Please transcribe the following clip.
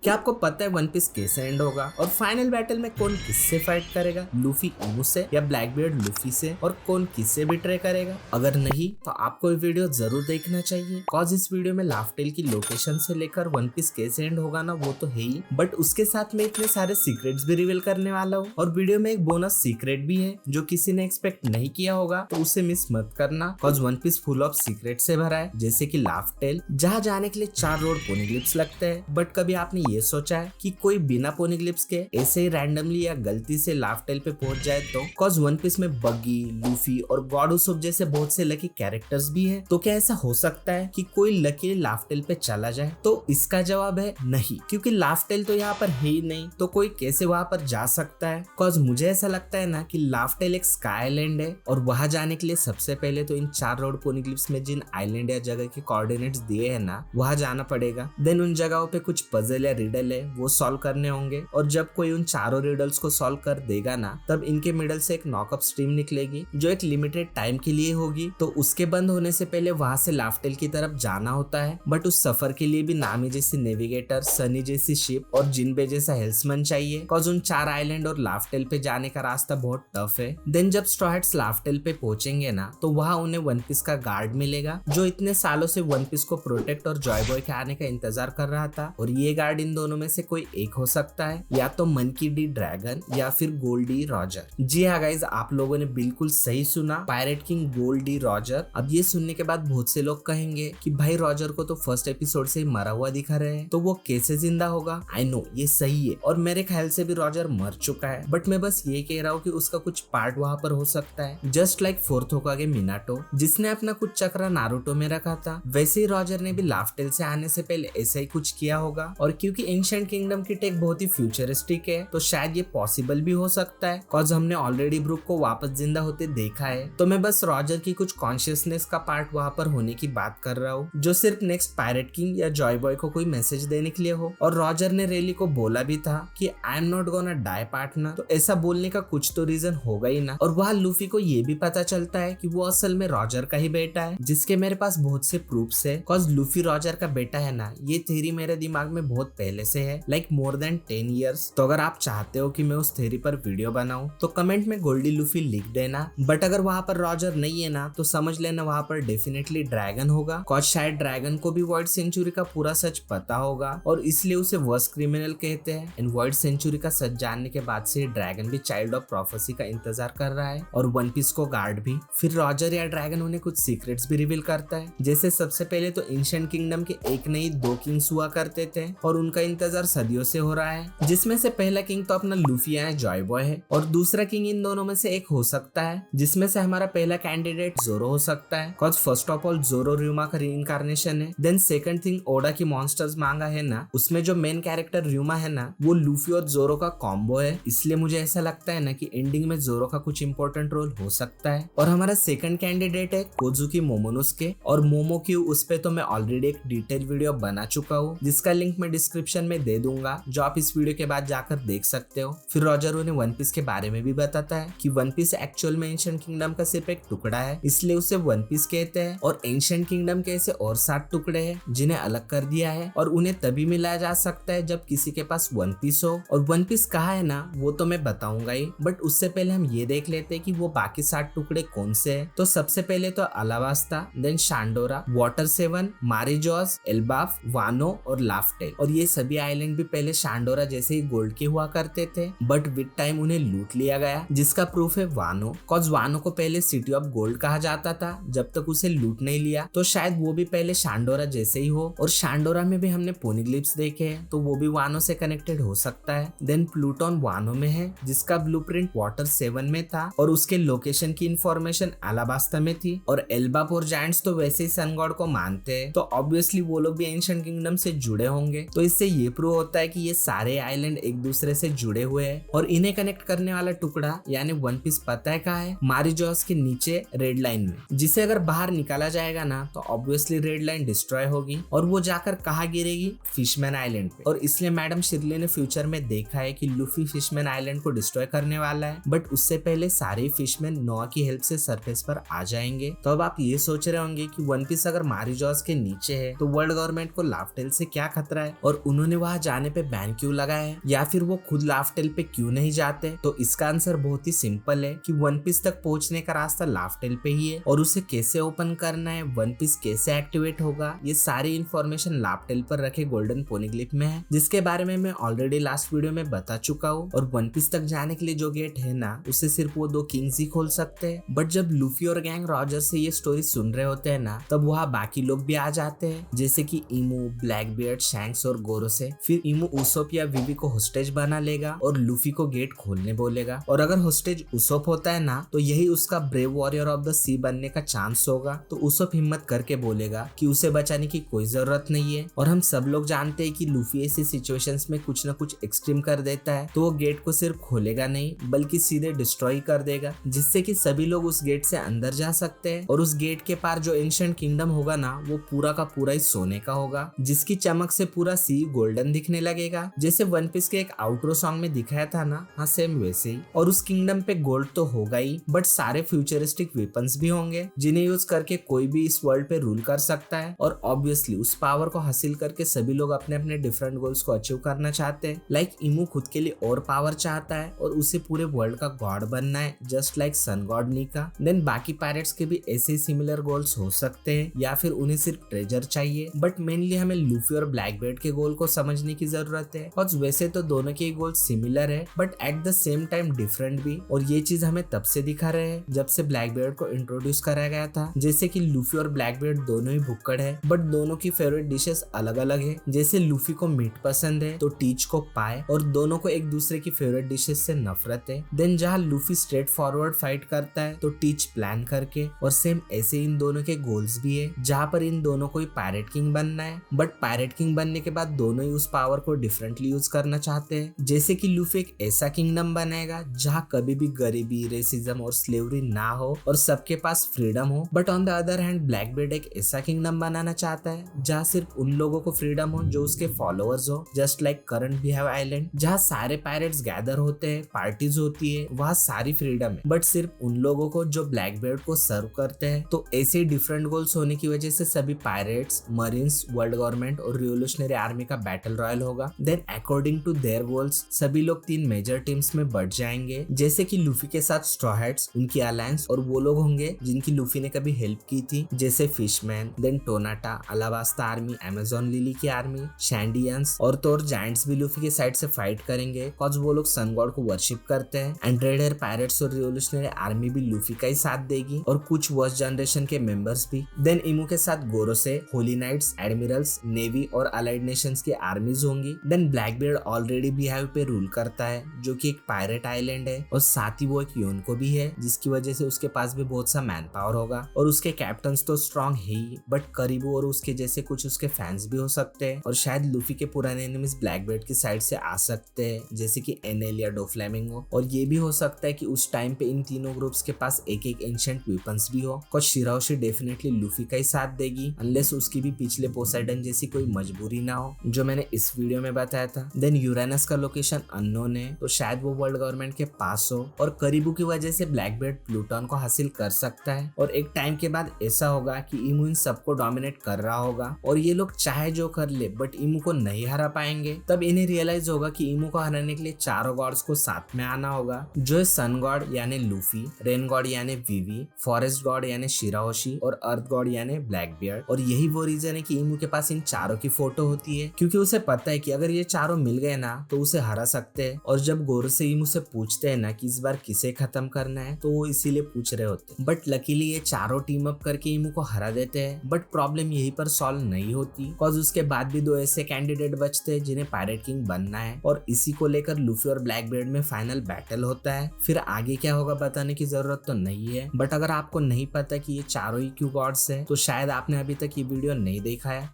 क्या आपको पता है वन पीस कैसे एंड होगा और फाइनल बैटल में कौन किससे फाइट करेगा, लूफी इनू से या ब्लैकबीयर्ड लूफी से, और कौन किससे बिट्रे करेगा? अगर नहीं तो आपको ये वीडियो जरूर देखना चाहिए, कॉज इस वीडियो में लाफ्टेल की लोकेशन से लेकर वन पीस कैसे एंड होगा ना वो तो है ही, बट उसके साथ में इतने सारे सीक्रेट्स भी रिवील करने वाला हूँ। और वीडियो में एक बोनस सीक्रेट भी है जो किसी ने एक्सपेक्ट नहीं किया होगा, तो उसे मिस मत करना, cause One Piece full of secret से भरा है। जैसे कि लाफ्टेल जहाँ जाने के लिए 4 रोड पोनीग्लिप्स लगते हैं, बट कभी आपने ये सोचा है कि कोई बिना पोनीग्लिप्स के ऐसे ही रैंडमली या गलती से लाफ्टेल पे पहुंच जाए तो? कॉज वन पीस में बग्गी, लूफी और गॉड उसोप जैसे बहुत से लकी कैरेक्टर्स भी हैं, तो क्या ऐसा हो सकता है कि कोई लकी लाफ्टेल पे चला जाए? तो इसका जवाब है नहीं, क्योंकि लाफ्टेल तो यहाँ पर है ही नहीं, तो कोई कैसे वहां पर जा सकता है? कॉज मुझे ऐसा लगता है ना कि लाफ्टेल एक स्काई आइलैंड है, और वहां जाने के लिए सबसे पहले तो इन 4 रोड पोनीग्लिप्स में जिन आइलैंड या जगह के कोऑर्डिनेट्स दिए हैं ना, वहां जाना पड़ेगा। देन उन जगहों पे कुछ पजल या रिडल है वो सॉल्व करने होंगे, और जब कोई उन चारों रिडल्स को सॉल्व कर देगा ना, तब इनके मिडल से एक नॉकअप स्ट्रीम निकलेगी जो एक लिमिटेड टाइम के लिए होगी। तो उसके बंद होने से पहले वहां से लाफ्टेल की तरफ जाना होता है, बट उस सफर के लिए भी नामी जैसी नेविगेटर, सनी जैसी शिप और जिनबे जैसा हेल्समैन चाहिए, कॉज उन 4 आइलैंड और लाफ्टेल पे जाने का रास्ता बहुत टफ है। देन जब स्ट्रॉ हैट्स लाफ्टेल पे पहुंचेंगे ना, तो वहां उन्हें वन पीस का गार्ड मिलेगा जो इतने सालों से वन पीस को प्रोटेक्ट और जॉय बॉय के आने का इंतजार कर रहा था। और ये गार्ड इन दोनों में से कोई एक हो सकता है, या तो मंकी डी ड्रैगन या फिर गोल्डी रॉजर। जी हाँ गाइज, आप लोगों ने बिल्कुल सही सुना, पायरेट किंग गोल्डी रॉजर। अब ये सुनने के बाद बहुत से लोग कहेंगे कि भाई रॉजर को तो फर्स्ट एपिसोड से ही मरा हुआ दिखा रहे हैं, तो वो कैसे जिंदा होगा? आई नो ये सही है, और मेरे ख्याल से भी रॉजर मर चुका है, बट मैं बस ये कह रहा हूँ कि उसका कुछ पार्ट वहां पर हो सकता है, जस्ट लाइक फोर्थ होकागे मिनाटो जिसने अपना कुछ चक्रा नारुतो में रखा था, वैसे ही रॉजर ने भी लाफ्टेल से आने से पहले ऐसा ही कुछ किया होगा। और क्योंकि एंशिएंट किंगडम की टेक बहुत ही फ्यूचरिस्टिक है, तो शायद ये पॉसिबल भी हो सकता है, कॉज हमने ऑलरेडी ब्रूक को वापस जिंदा होते देखा है। तो मैं बस रॉजर की कुछ कॉन्शियसनेस का पार्ट वहां पर होने की बात कर रहा हूँ, जो सिर्फ नेक्स्ट पायरेट किंग या जॉय बॉय को कोई मैसेज देने के लिए हो। और रॉजर ने रेली को बोला भी था कि I am not gonna die partner, तो ऐसा बोलने का कुछ तो रीजन होगा ही ना। और वहाँ लूफी को ये भी पता चलता है कि वो असल में रॉजर का ही बेटा है, जिसके मेरे पास बहुत से प्रूफ्स है, कॉज लूफी रॉजर का बेटा है ना, ये थ्योरी मेरे दिमाग में बहुत पहले से है, लाइक मोर देन 10 इयर्स। तो अगर आप चाहते हो कि मैं उस थ्योरी पर वीडियो बनाऊं, तो कमेंट में गोल्डी लूफी लिख देना। बट अगर वहां पर रॉजर नहीं है ना, तो समझ लेना वहां पर डेफिनेटली ड्रैगन होगा, कॉज शायद ड्रैगन को भी वॉइड सेंचुरी का पूरा सच पता होगा, और इसलिए उसे वर्स्ट क्रिमिनल कहते हैं। एंड वॉइड सेंचुरी का सच जानने के बाद से ड्रैगन भी चाइल्ड ऑफ प्रोफेसी का इंतजार कर रहा है, और वन पीस को गार्ड भी। फिर रॉजर या ड्रैगन उन्हें कुछ सीक्रेट्स भी रिवील करता है, जैसे सबसे पहले तो एंशिएंट किंगडम के एक नहीं 2 किंग्स हुआ करते थे, और उनका इंतजार सदियों से हो रहा है, जिसमें से पहला किंग तो अपना लूफी या जॉय बॉय है, और दूसरा किंग इन दोनों में से एक हो सकता है, जिसमें से हमारा पहला कैंडिडेट जोरो हो सकता है, कॉज फर्स्ट ऑफ ऑल जोरो र्यूमा का रीइंकार्नेशन है। देन सेकंड थिंग, ओडा की मॉन्स्टर्स मांगा है ना, उसमें जो मेन कैरेक्टर र्यूमा है ना, वो लूफी और जोरो का कॉम्बो है, इसलिए मुझे ऐसा लगता है ना कि एंडिंग में जोरो का कुछ इंपॉर्टेंट रोल हो सकता है। और हमारा सेकंड कैंडिडेट है कोजुकी मोमोनोसुके, और मोमो क्यू, उस पे तो मैं ऑलरेडी एक डिटेल वीडियो बना चुका हूँ, जिसका लिंक मैं डिस्क्रिप्शन में दे दूंगा, जो आप इस वीडियो के बाद जाकर देख सकते हो। फिर रॉजर उन्हें वन पीस के बारे में भी बताता है कि वन पीस एक्चुअल में एंशिएंट किंगडम का सिर्फ एक टुकड़ा है, इसलिए उसे वन पीस कहते हैं, और एंशिएंट किंगडम के ऐसे और 7 टुकड़े हैं जिन्हें अलग कर दिया है, और उन्हें तभी मिलाया जा सकता है जब किसी के पास वन पीस हो। और वन पीस कहाँ है ना, वो तो मैं बताऊंगा ही, बट उससे पहले हम ये देख लेते हैं कि वो बाकी 7 टुकड़े कौन से हैं। तो सबसे पहले तो अलाबास्ता, देन शांडोरा, वाटर 7, मारिजोस, एल्बाफ, वानो और लाफ्टेल। और ये सभी आइलैंड भी पहले शांडोरा जैसे ही गोल्ड के हुआ करते थे, बट विद टाइम उन्हें लूट लिया गया, जिसका प्रूफ है वानो, कॉज वानो को पहले सिटी ऑफ गोल्ड कहा जाता था जब तक उसे लूट नहीं लिया, तो शायद वो भी पहले शांडोरा जैसे ही हो। और शांडोरा में भी हमने पोनीग्लिप्स देखे हैं, तो वो भी वानो से कनेक्टेड हो सकता है। देन प्लूटोन वानो में है, जिसका ब्लूप्रिंट वाटर 7 में था, और उसके लोकेशन की इंफॉर्मेशन अलाबास्ता में थी। और एल्बाफ और जायंट्स तो वैसे ही सन गॉड को मानते हैं, तो ऑब्वियसली वो लोग भी एंशिएंट किंगडम से जुड़े होंगे, तो इससे ये प्रूव होता है कि ये सारे आइलैंड एक दूसरे से जुड़े हुए हैं। और इन्हें कनेक्ट करने वाला टुकड़ा यानी वन पीस पता है कहाँ है? मारिजोस के नीचे रेड लाइन में, जिसे अगर बाहर निकाला जाएगा ना, तो ऑब्वियसली रेड लाइन डिस्ट्रॉय होगी, और वो जाकर कहाँ गिरेगी? फिशमैन आइलैंड पे। और इसलिए मैडम शिरली ने फ्यूचर में देखा है कि लूफी फिशमैन आइलैंड को डिस्ट्रॉय करने वाला है, बट उससे पहले सारे फिशमैन नोआ की हेल्प से सरफेस पर आ जाएंगे। तो अब आप ये सोच रहे होंगे कि वन पीस अगर मारिजोस के नीचे है, तो वर्ल्ड गवर्नमेंट को लाफ्टेल से क्या खतरा है, और उन्होंने वहां जाने पे बैन क्यों लगाया है, या फिर वो खुद लाफ्ट टेल पे क्यों नहीं जाते? तो इसका आंसर बहुत ही सिंपल है कि वन पीस तक पहुंचने का रास्ता लाफ्ट टेल पे ही है, और उसे कैसे ओपन करना है, वन पीस कैसे एक्टिवेट होगा, ये सारी इन्फॉर्मेशन लाफ्ट टेल पर रखे गोल्डन पोनीग्लिफ में है, जिसके बारे में मैं ऑलरेडी लास्ट वीडियो में बता चुका हूँ। और वन पीस तक जाने के लिए जो गेट है ना, उसे सिर्फ वो 2 किंग्स ही खोल सकते हैं। बट जब लूफी और गैंग रॉजर से ये स्टोरी सुन रहे होते हैं ना, तब वहाँ बाकी लोग भी आ जाते हैं, जैसे कि इमू, ब्लैकबियर्ड, शैंक्स और गोरो से। फिर इमू उसोप या विवी को होस्टेज बना लेगा और लूफी को गेट खोलने बोलेगा। और अगर होस्टेज उसोप होता है ना, तो यही उसका ब्रेव वॉरियर ऑफ द सी बनने का चांस होगा। तो उसोप हिम्मत करके बोलेगा कि उसे बचाने की कोई जरूरत नहीं है। और हम सब लोग जानते हैं कि लूफी ऐसी सिचुएशंस में कुछ न कुछ एक्सट्रीम कर देता है, तो वो गेट को सिर्फ खोलेगा नहीं बल्कि सीधे डिस्ट्रॉय कर देगा, जिससे कि सभी लोग उस गेट से अंदर जा सकते हैं। और उस गेट के पार जो एंशिएंट किंगडम होगा ना, वो पूरा का पूरा ही सोने का होगा, जिसकी चमक से पूरा सी गोल्डन दिखने लगेगा, जैसे वन पीस के एक आउटरो सॉन्ग में दिखाया था ना। हाँ, सेम वैसे ही। और उस किंगडम पे गोल्ड तो होगा ही, बट सारे फ्यूचरिस्टिक वेपन्स भी होंगे, जिन्हें यूज करके कोई भी इस वर्ल्ड पे रूल कर सकता है। और ऑब्वियसली उस पावर को हासिल करके सभी लोग अपने अपने डिफरेंट गोल्स को अचीव करना चाहते हैं। लाइक इमू खुद के लिए और पावर चाहता है और उसे पूरे वर्ल्ड का गॉड बनना है, just like sun god Nika. Then बाकी पायरेट्स के भी ऐसे सिमिलर गोल्स हो सकते हैं, या फिर उन्हें सिर्फ ट्रेजर चाहिए। बट मेनली हमें लूफी और ब्लैकबीयर्ड के गोल को समझने की जरूरत है। और वैसे तो दोनों के गोल सिमिलर है, but at the same time different भी। और ये चीज हमें तब से दिखा रहे हैं जब से ब्लैकबीयर्ड को इंट्रोड्यूस कराया गया था। जैसे कि लूफी और ब्लैकबीयर्ड दोनों ही भुक्कड़ है, बट दोनों की फेवरेट डिशेस अलग अलग है। जैसे लूफी को मीट पसंद है तो टीच को पाए, और दोनों को एक दूसरे की फेवरेट डिशेस से नफरत है। देन जहाँ लूफी स्ट्रेट फॉरवर्ड फाइट करता है तो टीच प्लान करके। और सेम ऐसे इन दोनों के गोल्स भी है, जहाँ पर इन दोनों को पायरेट किंग बनना है। बट पायरेट किंग बनने के बाद दोनों ही उस पावर को डिफरेंटली यूज करना चाहते हैं। जैसे कि लूफी एक ऐसा किंगडम बनाएगा जहाँ कभी भी गरीबी, रेसिज्म और स्लेवरी ना हो और सबके पास फ्रीडम हो। But on the other hand Blackbeard एक ऐसा किंगडम बनाना चाहता है जहाँ सिर्फ उन लोगों को फ्रीडम हो जो उसके फॉलोअर्स हो, just like current behave island, जहाँ सारे पायरेट्स गैदर होते हैं, पार्टीज होती है, वहाँ सारी फ्रीडम है, बट सिर्फ उन लोगों को जो ब्लैकबीयर्ड को सर्व करते हैं। तो ऐसे डिफरेंट गोल्स होने की वजह से सभी पायरेट्स, मरीन्स, वर्ल्ड गवर्नमेंट और रिवोल्यूशनरी आर्मी का बैटल रॉयल होगा। Then according to their goals सभी लोग 3 मेजर टीम्स में बढ़ जाएंगे, जैसे कि लूफी के साथ स्ट्रॉ हैट्स, उनकी अलायंस, और वो लोग होंगे जिनकी लूफी ने कभी हेल्प की थी, जैसे फिशमैन, देन टोनाटा, अलाबास्ता आर्मी, अमेजोन लिली की आर्मी, शैंडियंस और तो जायंट्स भी लूफी के साइड से फाइट करेंगे, कॉज वो लोग सन गॉड को वर्शिप करते हैं। एंड रेड हेयर पायरेट्स और रिवोल्यूशनरी आर्मी भी लूफी का ही साथ देगी, और कुछ वर्स्ट जनरेशन के मेंबर्स भी। देन इमू के साथ गोरो से होली नाइट्स, एडमिरल्स, नेवी और अलाइड नेशंस की आर्मीज होंगी। देन ब्लैकबीयर्ड ऑलरेडी बिहाव पे रूल करता है, जो कि एक पायरेट आइलैंड है, और साथ ही वो एक योनको भी है, जिसकी वजह से उसके पास भी बहुत सा मैन पावर होगा। और उसके कैप्टन्स तो स्ट्रॉन्ग है ही, बट करीबू और उसके जैसे कुछ उसके फैंस भी हो सकते हैं। और शायद लूफी के पुराने एनिमीज ब्लैकबीयर्ड की साइड से आ सकते हैं, जैसे कि एनएल या डोफ्लेमिंगो। और ये भी हो सकता है कि उस टाइम पे इन तीनों ग्रुप्स के पास एक एक एंशिएंट वेपन्स भी हो। कुछ शिराओशी डेफिनेटली लूफी का ही साथ देगी, अनलेस उसकी भी पिछले पोसाइडन जैसी कोई मजबूरी ना हो, जो मैंने इस वीडियो में बताया था। देन यूरेनस का लोकेशन अननोन है, तो शायद वो वर्ल्ड गवर्नमेंट के पास हो, और करीबू की वजह से ब्लैकबीयर्ड प्लूटन को हासिल कर सकता है। और एक टाइम के बाद ऐसा होगा कि इमू इन सबको डोमिनेट कर रहा होगा, और ये लोग चाहे जो कर ले बट इमू को नहीं हरा पाएंगे। तब इन्हें रियलाइज होगा कि इमू को हराने के लिए चारों गॉड्स को साथ में आना होगा, जो है सन गॉड यानी लूफी, रेन गॉड यानी विवी, फॉरेस्ट गॉड यानी शिराओशी, और अर्थ गॉड यानी ब्लैकबीयर्ड। और यही वो रीजन है कि इमू के पास इन चारों की फोटो होती है, क्योंकि उसे पता है कि अगर ये चारों मिल गए ना तो उसे हरा सकते हैं। और जब गोरो से इमू से पूछते हैं ना कि इस बार किसे खत्म करना है, तो वो इसीलिए पूछ रहे होते हैं। बट लकीली ये चारों टीम अप करके इमू को हरा देते हैं। बट प्रॉब्लम यहीं पर सॉल्व नहीं होती, कॉज उसके बाद भी 2 ऐसे कैंडिडेट बचते हैं जिन्हें पायरेट किंग बनना है, और इसी को लेकर लूफी और ब्लैकबीयर्ड में फाइनल बैटल होता है। फिर आगे क्या होगा बताने की जरूरत तो नहीं है, बट अगर आपको नहीं पता कि ये चारों ही क्यों गॉड्स है, तो शायद आपने अभी तक ये वीडियो नहीं देखा है।